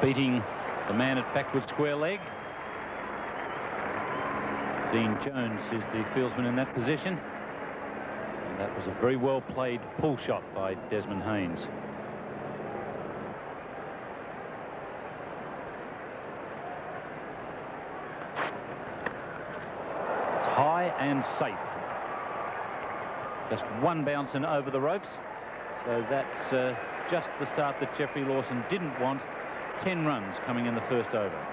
Beating the man at backward square leg. Dean Jones is the fieldsman in that position. And that was a very well played pull shot by Desmond Haynes. It's high and safe. Just one bounce and over the ropes. So that's just the start that Geoffrey Lawson didn't want. 10 runs coming in the first over.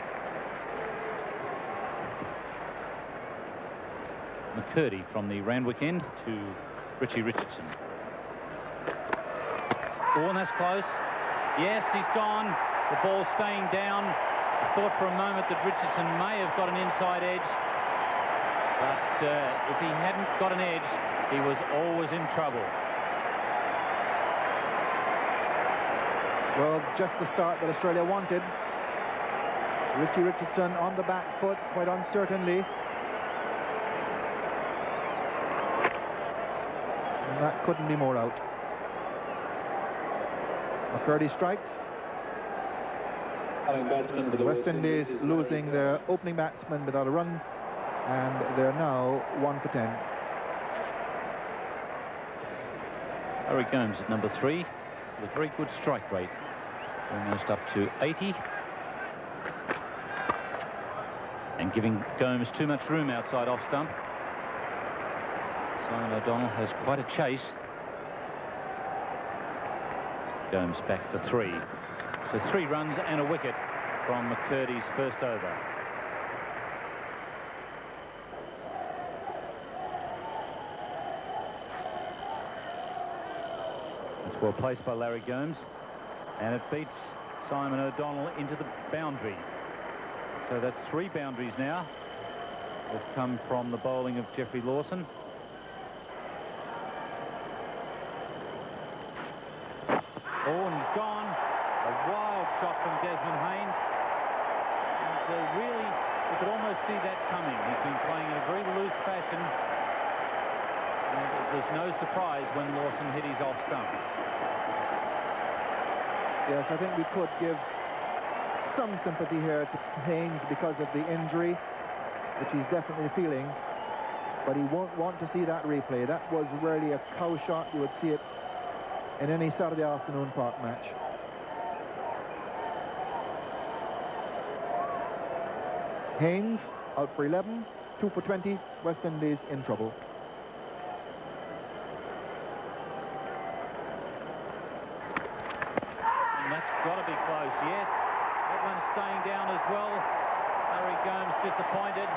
McCurdy from the Randwick end to Richie Richardson. Oh, and that's close. Yes, he's gone. The ball staying down. I thought for a moment that Richardson may have got an inside edge. But if he hadn't got an edge, he was always in trouble. Well, just the start that Australia wanted. Richie Richardson on the back foot, quite uncertainly. And that couldn't be more out. McCurdy strikes. The West Indies losing their opening batsman without a run, and they're now 1 for 10. Harry Gomes at number 3 with a very good strike rate, almost up to 80, and giving Gomes too much room outside off stump. Simon O'Donnell has quite a chase. Gomes back for 3. So 3 runs and a wicket from McCurdy's first over. It's well placed by Larry Gomes, and it beats Simon O'Donnell into the boundary. So that's 3 boundaries now that come from the bowling of Geoffrey Lawson. Oh, and he's gone. A wild shot from Desmond Haynes. And really, you could almost see that coming. He's been playing in a very loose fashion. And it was no surprise when Lawson hit his off stump. Yes, I think we could give some sympathy here to Haynes because of the injury, which he's definitely feeling. But he won't want to see that replay. That was really a cow shot. You would see it in any Saturday afternoon park match. Haynes out for 11, 2 for 20, West Indies in trouble. And that's got to be close, yes. That one's staying down as well. Harry Gomes disappointed.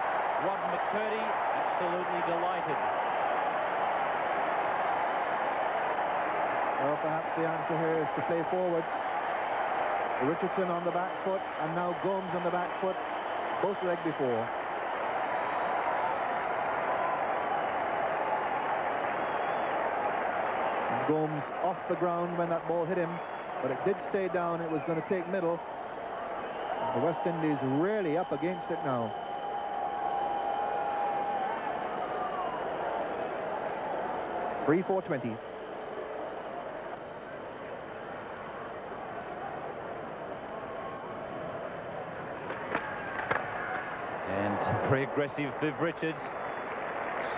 Rod McCurdy absolutely delighted. Well, perhaps the answer here is to play forward. Richardson on the back foot, and now Gomes on the back foot, both leg before. And Gomes off the ground when that ball hit him, but it did stay down. It was going to take middle. And the West Indies really up against it now. Three, 4-20. Very aggressive Viv Richards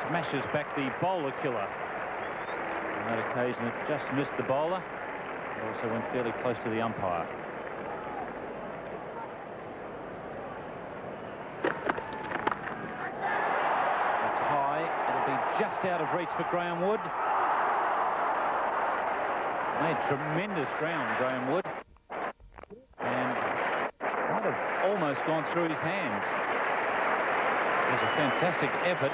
smashes back the bowler killer. On that occasion it just missed the bowler. It also went fairly close to the umpire. That's high. It'll be just out of reach for Graham Wood. Made tremendous ground, Graham Wood. And might have almost gone through his hands. It was a fantastic effort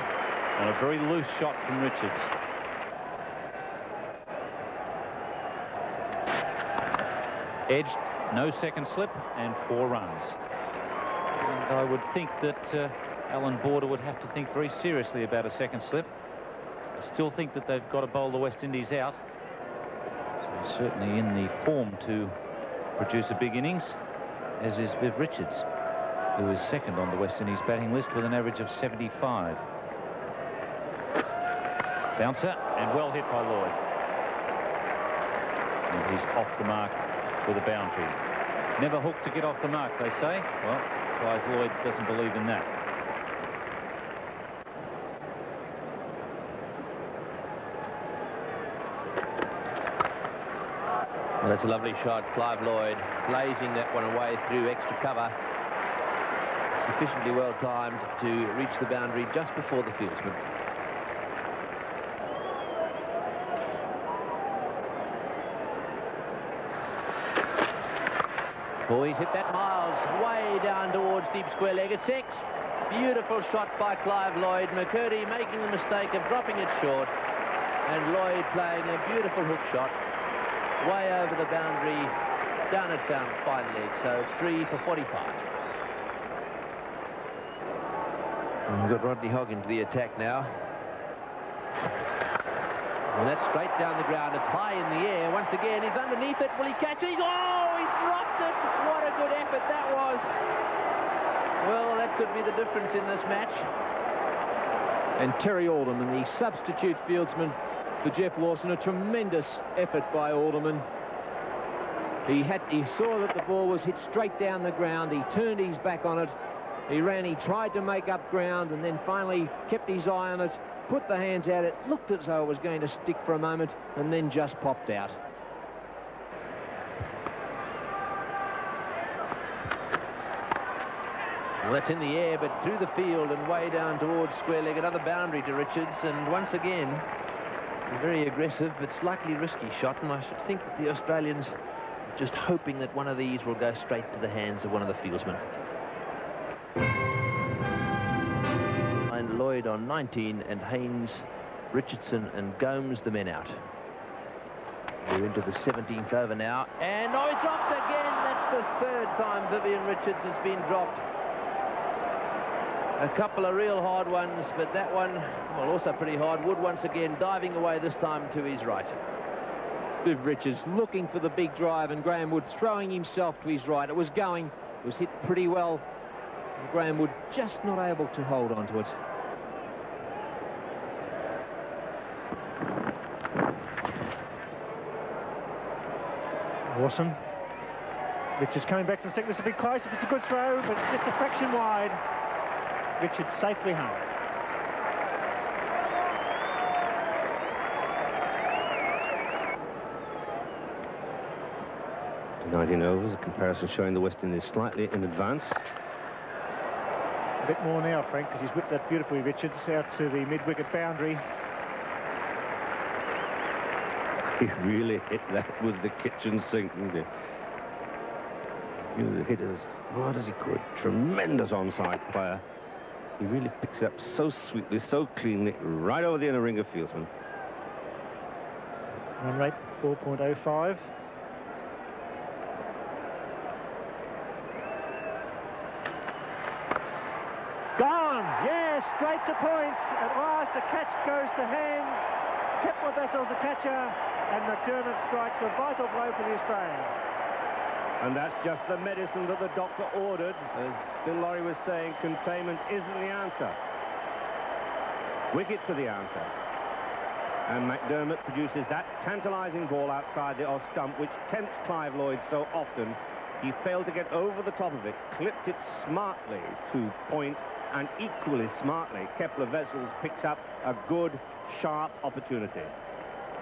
and a very loose shot from Richards. Edged, no second slip, and 4 runs. And I would think that Allan Border would have to think very seriously about a second slip. I still think that they've got to bowl the West Indies out. So certainly in the form to produce a big innings, as is Viv Richards, who is second on the West Indies batting list with an average of 75. Bouncer, and well hit by Lloyd. And he's off the mark with a boundary. Never hooked to get off the mark, they say. Well, Clive Lloyd doesn't believe in that. Well, that's a lovely shot. Clive Lloyd blazing that one away through extra cover. Sufficiently well timed to reach the boundary just before the fieldsman. Oh, he's hit that miles way down towards deep square leg at 6. Beautiful shot by Clive Lloyd. McCurdy making the mistake of dropping it short, and Lloyd playing a beautiful hook shot way over the boundary, down at fine leg. So 3 for 45. And we've got Rodney Hogg into the attack now. Well, that's straight down the ground. It's high in the air. Once again, he's underneath it. Will he catch it? Oh, he's dropped it. What a good effort that was. Well, that could be the difference in this match. And Terry Alderman, the substitute fieldsman for Jeff Lawson, a tremendous effort by Alderman. He saw that the ball was hit straight down the ground. He turned his back on it. He ran, he tried to make up ground, and then finally kept his eye on it, put the hands out. It looked as though it was going to stick for a moment, and then just popped out. Well, that's in the air, but through the field and way down towards square leg. Another boundary to Richards, and once again, a very aggressive but slightly risky shot, and I should think that the Australians are just hoping that one of these will go straight to the hands of one of the fieldsmen. And Lloyd on 19, and Haynes, Richardson and Gomes the men out. We're into the 17th over now, and oh, it's dropped again. That's the third time Vivian Richards has been dropped. A couple of real hard ones, but that one, well, also pretty hard. Wood once again diving away, this time to his right. Viv Richards looking for the big drive, and Graham Wood throwing himself to his right. It was going, it was hit pretty well. And Graham Wood just not able to hold on to it. Awesome. Richards coming back to the second. This will be close if it's a good throw, but just a fraction wide. Richards safely home. To 19 overs, a comparison showing the West Indies slightly in advance. A bit more now, Frank, because he's whipped that beautifully, Richards, out to the mid-wicket boundary. He really hit that with the kitchen sink, didn't he? He hit it as hard as he could. Tremendous onside player. He really picks it up so sweetly, so cleanly, right over the inner ring of fieldsmen. Run rate 4.05. Gone! Yes, straight to points. At last, the catch goes to hands. Kepler Bessel's the catcher, and McDermott strikes a vital blow for the Australians. And that's just the medicine that the doctor ordered. As Bill Laurie was saying, containment isn't the answer. Wickets are the answer. And McDermott produces that tantalising ball outside the off stump, which tempts Clive Lloyd so often. He failed to get over the top of it, clipped it smartly to point, and equally smartly, Kepler Wessels picks up a good, sharp opportunity.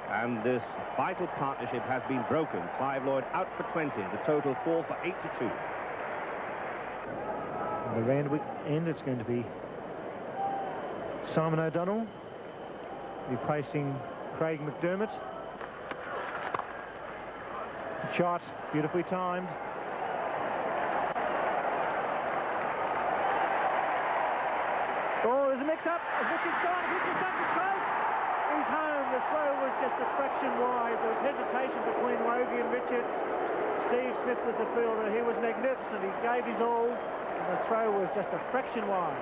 And this vital partnership has been broken. Clive Lloyd out for 20, the total 4 for 82. On the Randwick end, it's going to be Simon O'Donnell replacing Craig McDermott. Shot, beautifully timed. Oh, there's a mix-up. Richards gone. Richards got the throw. He's home. The throw was just a fraction wide. There was hesitation between Logie and Richards. Steve Smith was the fielder. He was magnificent. He gave his all, and the throw was just a fraction wide.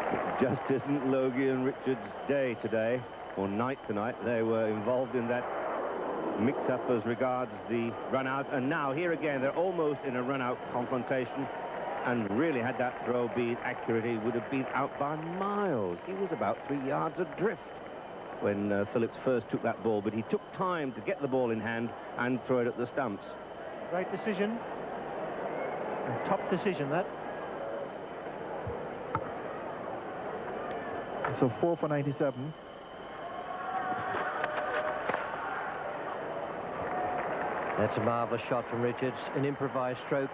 It just isn't Logie and Richards' day today, or night tonight. They were involved in that mix-up as regards the run-out, and now here again they're almost in a run-out confrontation. And really, had that throw been accurate, he would have been out by miles. He was about 3 yards adrift when Phillips first took that ball, but he took time to get the ball in hand and throw it at the stumps. Great decision. And top decision, that. So 4 for 97. That's a marvellous shot from Richards, an improvised stroke.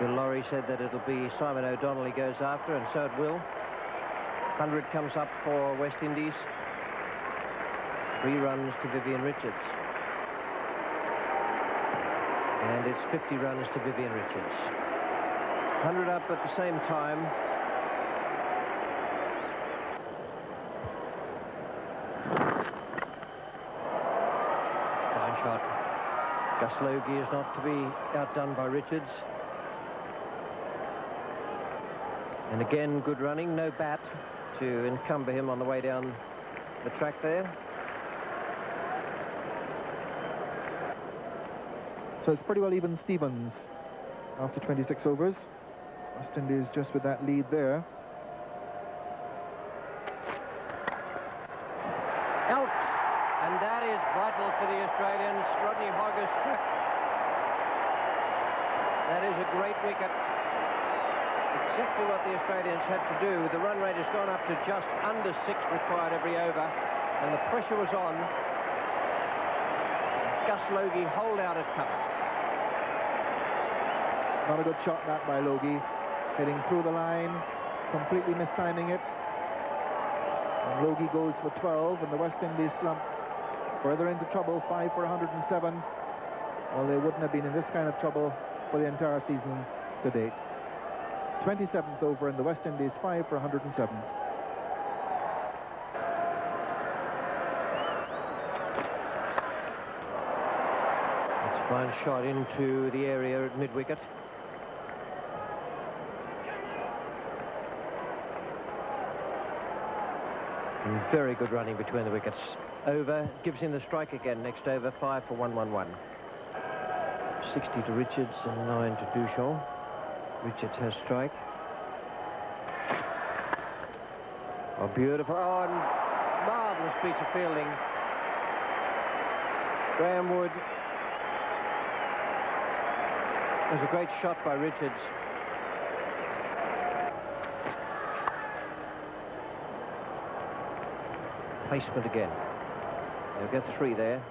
Bill Laurie said that it'll be Simon O'Donnell he goes after, and so it will. 100 comes up for West Indies. 3 runs to Vivian Richards. And it's 50 runs to Vivian Richards. 100 up at the same time. Fine shot. Gus Logie is not to be outdone by Richards. And again, good running, no bat to encumber him on the way down the track there. So it's pretty well even Stevens after 26 overs. West Indies just with that lead there. Out! And that is vital for the Australians. Rodney Hodges struck. That is a great wicket. Exactly what the Australians had to do. The run rate has gone up to just under 6 required every over, and the pressure was on. Gus Logie holed out at cover. Not a good shot that by Logie. Hitting through the line, completely mistiming it. And Logie goes for 12, and the West Indies slump further into trouble, 5 for 107. Well, they wouldn't have been in this kind of trouble for the entire season to date. 27th over in the West Indies, 5 for 107. It's a fine shot into the area at mid-wicket. And very good running between the wickets. Over, gives him the strike again. Next over, 5 for 111. 60 to Richards and 9 to Duchamp. Richards has strike. Oh, beautiful. Oh, and marvellous piece of fielding. Graham Wood. It was a great shot by Richards. Placement again. They'll get 3 there.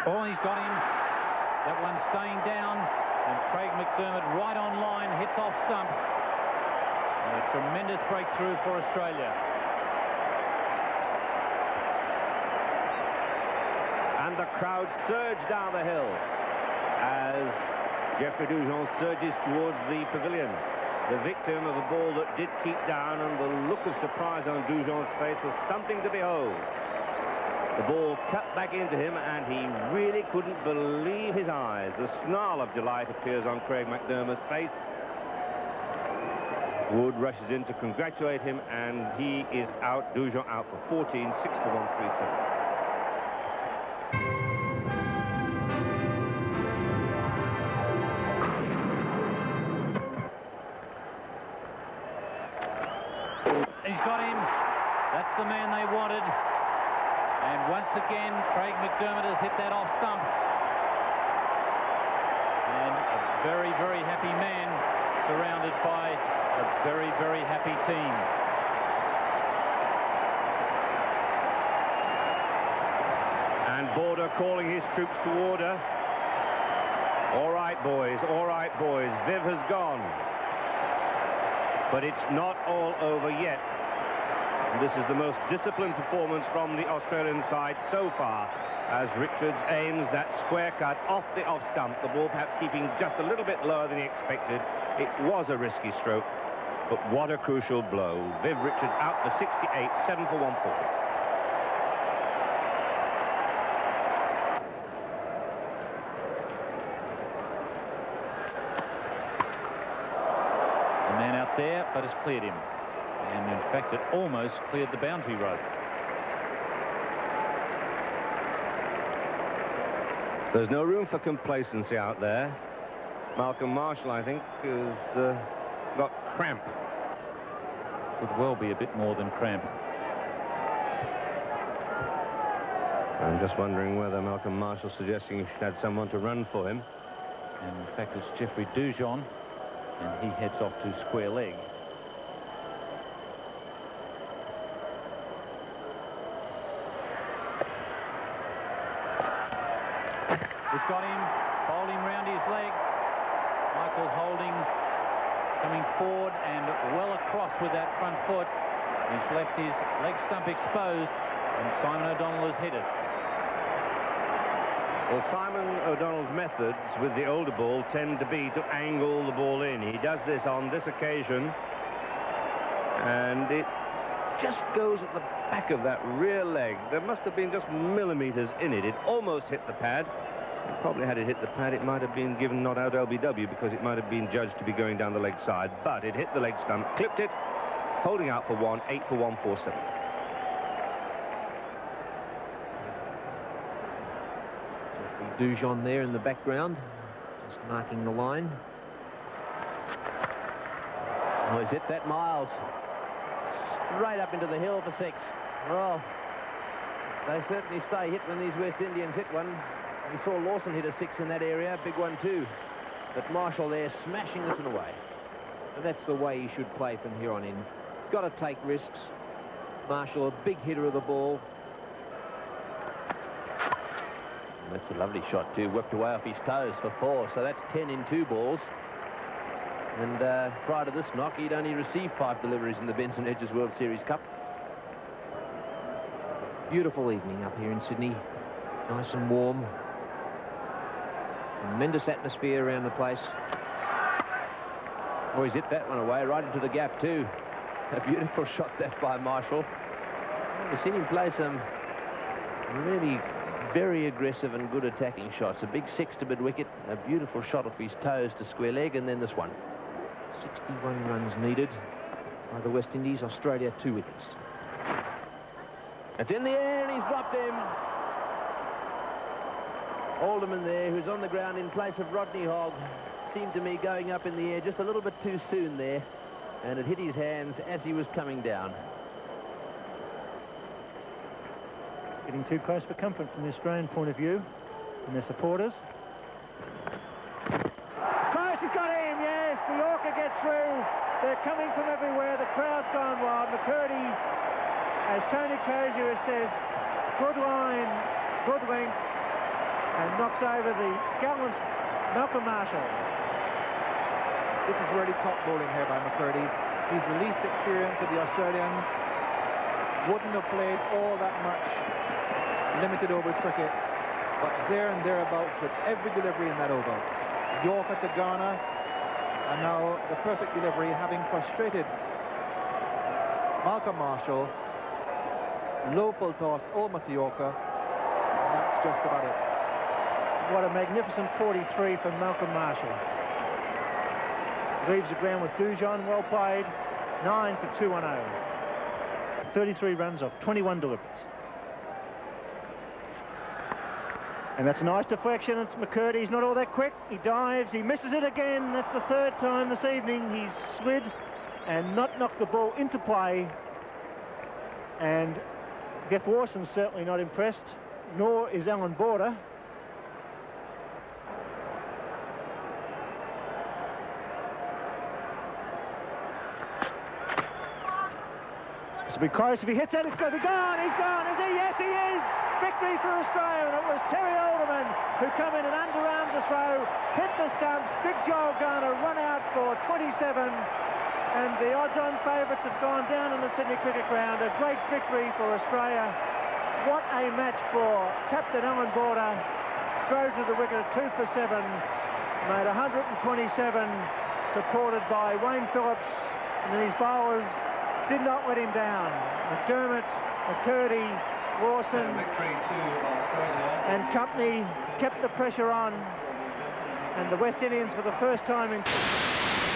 Oh, he's got him. That one's staying down. And Craig McDermott right on line, hits off stump. And a tremendous breakthrough for Australia. And the crowd surge down the hill as Geoffrey Dujon surges towards the pavilion. The victim of a ball that did keep down, and the look of surprise on Dujon's face was something to behold. The ball cut back into him, and he really couldn't believe his eyes. The snarl of delight appears on Craig McDermott's face. Wood rushes in to congratulate him, and he is out. Dujon out for 14, 6 for 137. He's got him. That's the man they wanted. And once again, Craig McDermott has hit that off stump. And a very, very happy man surrounded by a very, very happy team. And Border calling his troops to order. All right, boys. All right, boys. Viv has gone. But it's not all over yet. And this is the most disciplined performance from the Australian side so far, as Richards aims that square cut off the off stump, the ball perhaps keeping just a little bit lower than he expected. It was a risky stroke, but what a crucial blow. Viv Richards out for 68, 7 for 140. There, but it's cleared him. And in fact, it almost cleared the boundary rope. There's no room for complacency out there. Malcolm Marshall, I think, has got cramp. Could well be a bit more than cramp. I'm just wondering whether Malcolm Marshall's suggesting he should have someone to run for him. And in fact, it's Jeffrey Dujon, and he heads off to square leg. He's got him, bowled him round his legs. Michael Holding coming forward and well across with that front foot. He's left his leg stump exposed, and Simon O'Donnell has hit it. Well, Simon O'Donnell's methods with the older ball tend to be to angle the ball in. He does this on this occasion, and it just goes at the back of that rear leg. There must have been just millimetres in it. It almost hit the pad. Probably had it hit the pad, it might have been given not out LBW because it might have been judged to be going down the leg side, but it hit the leg stump, clipped it, holding out for 1, 8 for 147. Dujon there in the background, just marking the line. Oh, he's hit that Miles. Straight up into the hill for 6. Well, they certainly stay hit when these West Indians hit one. We saw Lawson hit a 6 in that area, big one too. But Marshall there smashing this one away. And that's the way he should play from here on in. Got to take risks. Marshall, a big hitter of the ball. And that's a lovely shot too, whipped away off his toes for 4, so that's 10 in 2 balls. And prior to this knock, he'd only received 5 deliveries in the Benson Hedges World Series Cup. Beautiful evening up here in Sydney. Nice and warm. Tremendous atmosphere around the place. Oh, he's hit that one away, right into the gap too. A beautiful shot that by Marshall. We've seen him play some really very aggressive and good attacking shots. A big 6 to mid-wicket, a beautiful shot off his toes to square leg, and then this one. 61 runs needed by the West Indies. Australia 2 wickets. It's in the air, and he's dropped him. Alderman there, who's on the ground in place of Rodney Hogg, seemed to me going up in the air just a little bit too soon there, and it hit his hands as he was coming down. Getting too close for comfort from the Australian point of view and their supporters. Close, he's got him, yes, the Yorker gets through. They're coming from everywhere, the crowd's gone wild. McCurdy, as Tony Crozier says, good line, good length, and knocks over the gallant Malcolm Marshall. This is really top bowling here by McCurdy. He's the least experienced of the Australians. Wouldn't have played all that much limited overs cricket, but there and thereabouts with every delivery in that over. Yorker to Garner, and now the perfect delivery, having frustrated Malcolm Marshall. Low full toss, almost to Yorker, and that's just about it. What a magnificent 43 from Malcolm Marshall. Leaves the ground with Dujon, well played. 9 for 210. 33 runs off 21 deliveries. And that's a nice deflection. It's McCurdy. He's not all that quick. He dives. He misses it again. That's the 3rd time this evening he's slid and not knocked the ball into play. And Geoff Lawson's certainly not impressed, nor is Allan Border. This will be close. If he hits it, it's going to be gone. He's gone, is he? Yes, he is. Victory for Australia. And it was Terry Alderman who come in and underarmed the throw, hit the stumps. Big Joel Garner run out for 27. And the odds-on favourites have gone down in the Sydney cricket ground. A great victory for Australia. What a match for Captain Allan Border. Strode to the wicket at 2 for 7. Made 127, supported by Wayne Phillips. And then his bowlers did not let him down. McDermott, McCurdy, Lawson and company kept the pressure on. And the West Indians, for the first time in